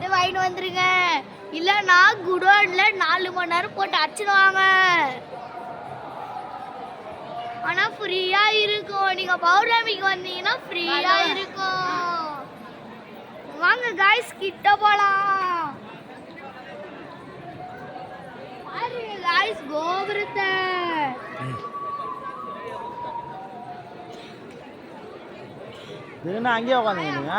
எது வாங்கிட்டு வந்துருங்க, இல்லைன்னா குடோன்ல 4 மணி நேரம் போட்டு அடிச்சிடுவாங்க. ஆனா ஃப்ரீயா இருக்கும். நீங்க பௌர்ணமிக்கு வந்தீங்கன்னா ஃப்ரீயா இருக்கும். வாங்க காய்ஸ், கிட்ட போலாம். பாருங்க காய்ஸ், கோபுரத்தை. அங்கேயே உட்காந்துங்க.